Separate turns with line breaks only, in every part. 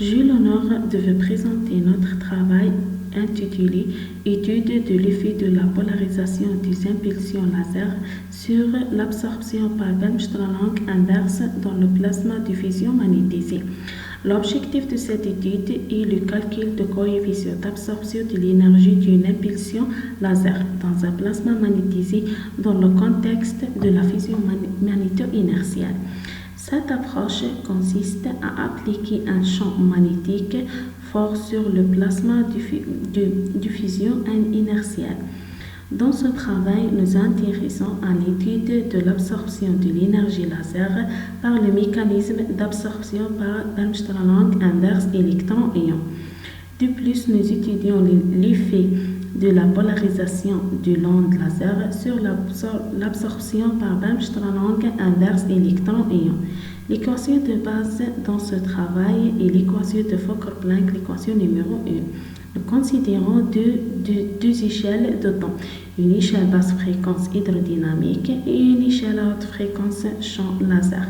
J'ai l'honneur de vous présenter notre travail intitulé Étude de l'effet de la polarisation des impulsions laser sur l'absorption par Wärmestrahlung inverse dans le plasma diffusion magnétisé. L'objectif de cette étude est le calcul de coefficient d'absorption de l'énergie d'une impulsion laser dans un plasma magnétisé dans le contexte de la fusion magnéto-inertielle. Cette approche consiste à appliquer un champ magnétique fort sur le plasma de diffusion inertielle. Dans ce travail, nous intéressons à l'étude de l'absorption de l'énergie laser par le mécanisme d'absorption par Wärmestrahlung inverse électron-ion. De plus, nous étudions l'effet de la polarisation de l'onde laser sur l'absorption par Wärmestrahlung inverse électron-ion. L'équation de base dans ce travail est l'équation de Fokker-Planck, l'équation numéro 1. Nous considérons deux échelles de temps, une échelle basse fréquence hydrodynamique et une échelle à haute fréquence champ laser.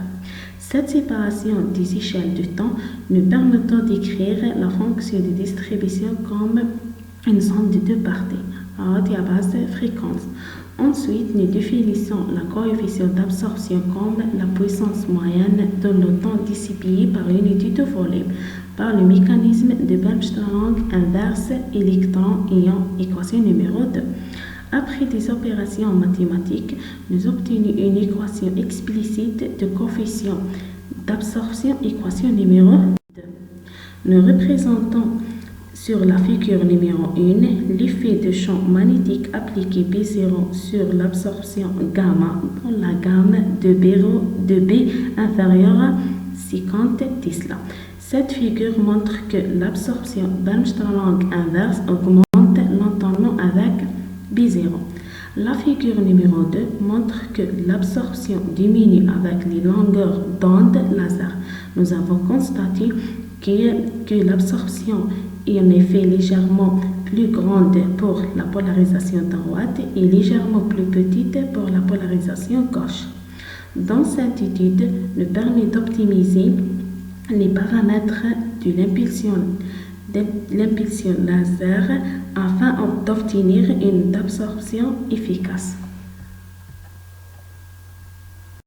Cette séparation des échelles de temps nous permet d'écrire la fonction de distribution comme une somme de deux parties, à haute et à basse fréquence. Ensuite, nous définissons la coefficient d'absorption comme la puissance moyenne de le temps dissipé par l'unité de volume par le mécanisme de Wärmestrahlung inverse électron-ion, équation numéro 2. Après des opérations mathématiques, nous obtenons une équation explicite de coefficient d'absorption, équation numéro 2. Nous représentons sur la figure numéro 1 l'effet de champ magnétique appliqué B0 sur l'absorption gamma dans la gamme de B inférieure à 50 Tesla. Cette figure montre que l'absorption Wärmestrahlung inverse augmente lentement avec B0. La figure numéro 2 montre que l'absorption diminue avec les longueurs d'onde laser. Nous avons constaté que l'absorption est en effet légèrement plus grande pour la polarisation droite et légèrement plus petite pour la polarisation gauche. Dans cette étude, nous permet d'optimiser les paramètres de l'impulsion laser afin d'obtenir une absorption efficace.